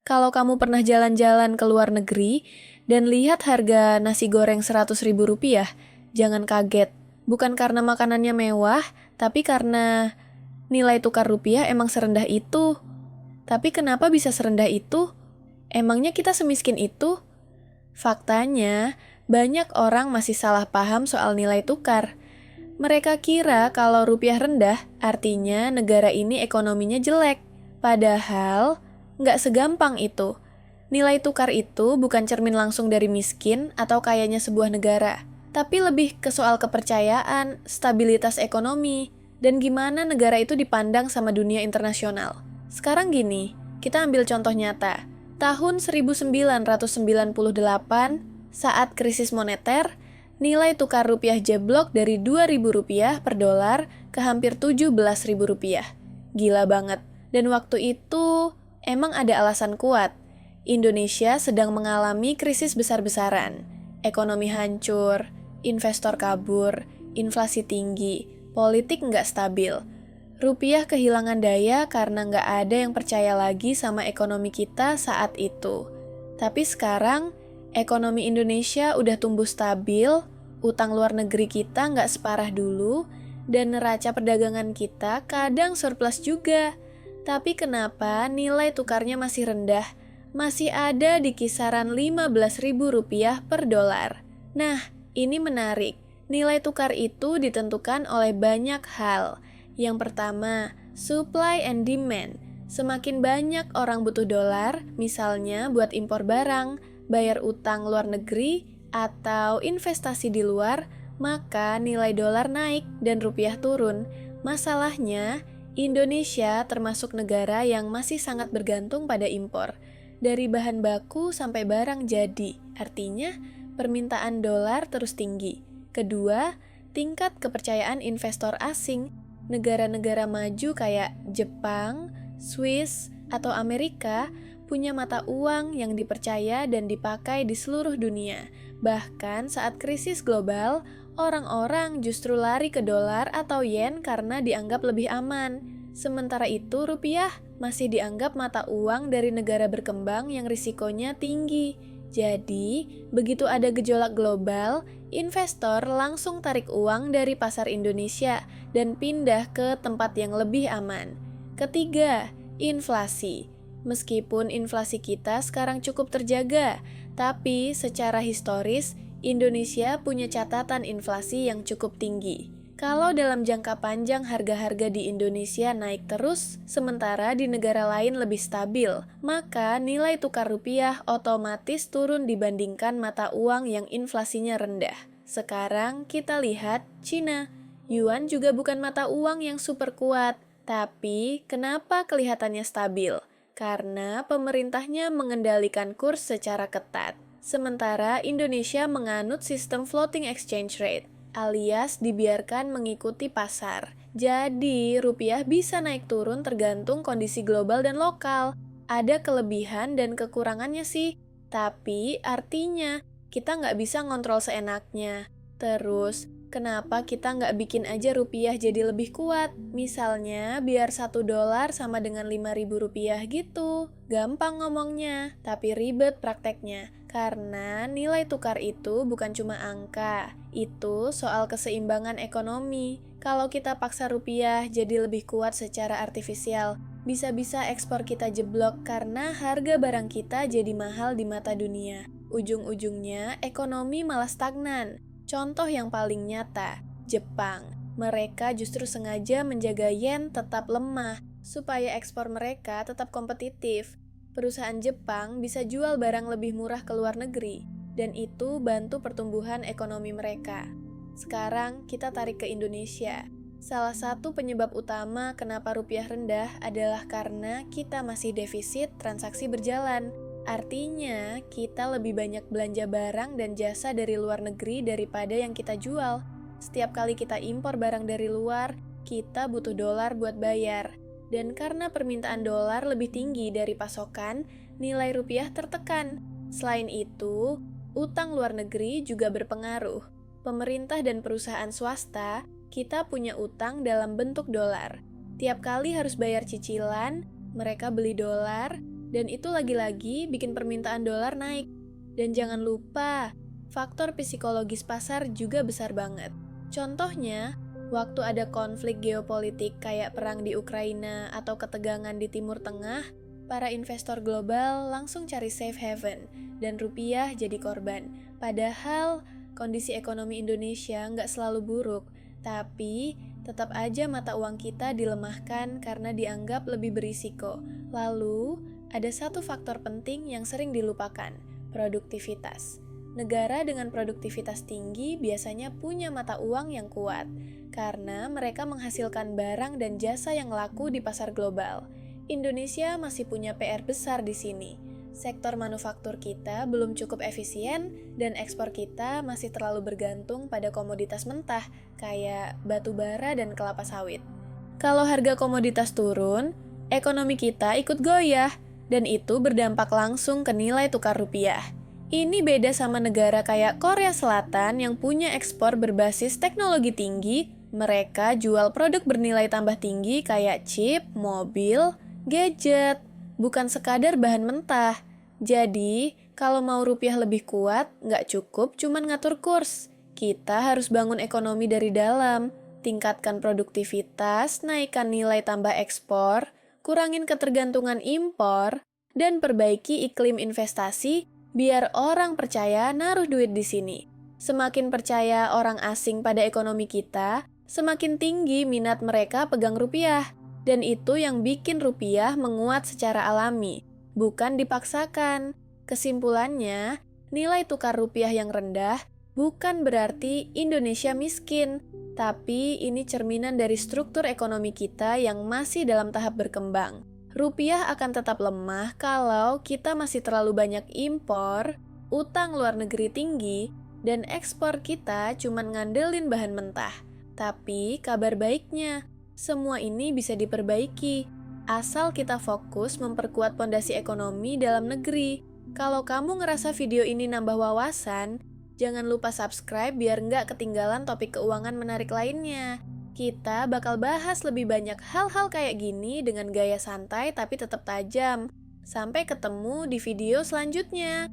Kalau kamu pernah jalan-jalan ke luar negeri dan lihat harga nasi goreng 100.000 rupiah, jangan kaget. Bukan karena makanannya mewah, tapi karena nilai tukar rupiah emang serendah itu. Tapi kenapa bisa serendah itu? Emangnya kita semiskin itu? Faktanya, banyak orang masih salah paham soal nilai tukar. Mereka kira kalau rupiah rendah, artinya negara ini ekonominya jelek. Padahal, nggak segampang itu. Nilai tukar itu bukan cermin langsung dari miskin atau kayanya sebuah negara, tapi lebih ke soal kepercayaan, stabilitas ekonomi, dan gimana negara itu dipandang sama dunia internasional. Sekarang gini, kita ambil contoh nyata. Tahun 1998, saat krisis moneter, nilai tukar rupiah jeblok dari Rp2.000 per dolar ke hampir Rp17.000. Gila banget. Dan waktu itu emang ada alasan kuat. Indonesia sedang mengalami krisis besar-besaran. Ekonomi hancur, investor kabur, inflasi tinggi, politik nggak stabil. Rupiah kehilangan daya karena nggak ada yang percaya lagi sama ekonomi kita saat itu. Tapi sekarang, ekonomi Indonesia udah tumbuh stabil, utang luar negeri kita nggak separah dulu, dan neraca perdagangan kita kadang surplus juga. Tapi kenapa nilai tukarnya masih rendah? Masih ada di kisaran Rp15.000 per dolar. Nah, ini menarik. Nilai tukar itu ditentukan oleh banyak hal. Yang pertama, supply and demand. Semakin banyak orang butuh dolar, misalnya buat impor barang, bayar utang luar negeri, atau investasi di luar, maka nilai dolar naik dan rupiah turun. Masalahnya, Indonesia termasuk negara yang masih sangat bergantung pada impor. Dari bahan baku sampai barang jadi, artinya permintaan dolar terus tinggi. Kedua, tingkat kepercayaan investor asing. Negara-negara maju kayak Jepang, Swiss, atau Amerika punya mata uang yang dipercaya dan dipakai di seluruh dunia. Bahkan saat krisis global, orang-orang justru lari ke dolar atau yen karena dianggap lebih aman. Sementara itu, rupiah masih dianggap mata uang dari negara berkembang yang risikonya tinggi. Jadi, begitu ada gejolak global, investor langsung tarik uang dari pasar Indonesia dan pindah ke tempat yang lebih aman. Ketiga, inflasi. Meskipun inflasi kita sekarang cukup terjaga, tapi secara historis, Indonesia punya catatan inflasi yang cukup tinggi. Kalau dalam jangka panjang harga-harga di Indonesia naik terus, sementara di negara lain lebih stabil, maka nilai tukar rupiah otomatis turun dibandingkan mata uang yang inflasinya rendah. Sekarang kita lihat Cina. Yuan juga bukan mata uang yang super kuat, tapi kenapa kelihatannya stabil? Karena pemerintahnya mengendalikan kurs secara ketat. Sementara Indonesia menganut sistem floating exchange rate, alias dibiarkan mengikuti pasar. Jadi, rupiah bisa naik turun tergantung kondisi global dan lokal. Ada kelebihan dan kekurangannya sih, tapi artinya kita nggak bisa ngontrol seenaknya. Terus, kenapa kita nggak bikin aja rupiah jadi lebih kuat? Misalnya, biar $1 sama dengan Rp5.000 gitu. Gampang ngomongnya, tapi ribet prakteknya. Karena nilai tukar itu bukan cuma angka, itu soal keseimbangan ekonomi. Kalau kita paksa rupiah jadi lebih kuat secara artifisial, bisa-bisa ekspor kita jeblok karena harga barang kita jadi mahal di mata dunia. Ujung-ujungnya ekonomi malah stagnan. Contoh yang paling nyata, Jepang. Mereka justru sengaja menjaga yen tetap lemah, supaya ekspor mereka tetap kompetitif. Perusahaan Jepang bisa jual barang lebih murah ke luar negeri, dan itu bantu pertumbuhan ekonomi mereka. Sekarang kita tarik ke Indonesia. Salah satu penyebab utama kenapa rupiah rendah adalah karena kita masih defisit transaksi berjalan. Artinya, kita lebih banyak belanja barang dan jasa dari luar negeri daripada yang kita jual. Setiap kali kita impor barang dari luar, kita butuh dolar buat bayar. Dan karena permintaan dolar lebih tinggi dari pasokan, nilai rupiah tertekan. Selain itu, utang luar negeri juga berpengaruh. Pemerintah dan perusahaan swasta, kita punya utang dalam bentuk dolar. Tiap kali harus bayar cicilan, mereka beli dolar, Dan itu lagi-lagi bikin permintaan dolar naik. Dan jangan lupa, faktor psikologis pasar juga besar banget. Contohnya, waktu ada konflik geopolitik kayak perang di Ukraina atau ketegangan di Timur Tengah, para investor global langsung cari safe haven dan rupiah jadi korban. Padahal kondisi ekonomi Indonesia nggak selalu buruk, tapi tetap aja mata uang kita dilemahkan karena dianggap lebih berisiko. Lalu, ada satu faktor penting yang sering dilupakan, produktivitas. Negara dengan produktivitas tinggi biasanya punya mata uang yang kuat, karena mereka menghasilkan barang dan jasa yang laku di pasar global. Indonesia masih punya PR besar di sini. Sektor manufaktur kita belum cukup efisien dan ekspor kita masih terlalu bergantung pada komoditas mentah kayak batu bara dan kelapa sawit. Kalau harga komoditas turun, ekonomi kita ikut goyah dan itu berdampak langsung ke nilai tukar rupiah. Ini beda sama negara kayak Korea Selatan yang punya ekspor berbasis teknologi tinggi. Mereka jual produk bernilai tambah tinggi kayak chip, mobil, gadget, bukan sekadar bahan mentah. Jadi, kalau mau rupiah lebih kuat, nggak cukup cuman ngatur kurs. Kita harus bangun ekonomi dari dalam, tingkatkan produktivitas, naikkan nilai tambah ekspor, kurangin ketergantungan impor, dan perbaiki iklim investasi biar orang percaya naruh duit di sini. Semakin percaya orang asing pada ekonomi kita, semakin tinggi minat mereka pegang rupiah. Dan itu yang bikin rupiah menguat secara alami, bukan dipaksakan. Kesimpulannya, nilai tukar rupiah yang rendah bukan berarti Indonesia miskin, tapi ini cerminan dari struktur ekonomi kita yang masih dalam tahap berkembang. Rupiah akan tetap lemah kalau kita masih terlalu banyak impor, utang luar negeri tinggi, dan ekspor kita cuma ngandelin bahan mentah. Tapi kabar baiknya, semua ini bisa diperbaiki, asal kita fokus memperkuat pondasi ekonomi dalam negeri. Kalau kamu ngerasa video ini nambah wawasan, jangan lupa subscribe biar nggak ketinggalan topik keuangan menarik lainnya. Kita bakal bahas lebih banyak hal-hal kayak gini dengan gaya santai tapi tetap tajam. Sampai ketemu di video selanjutnya.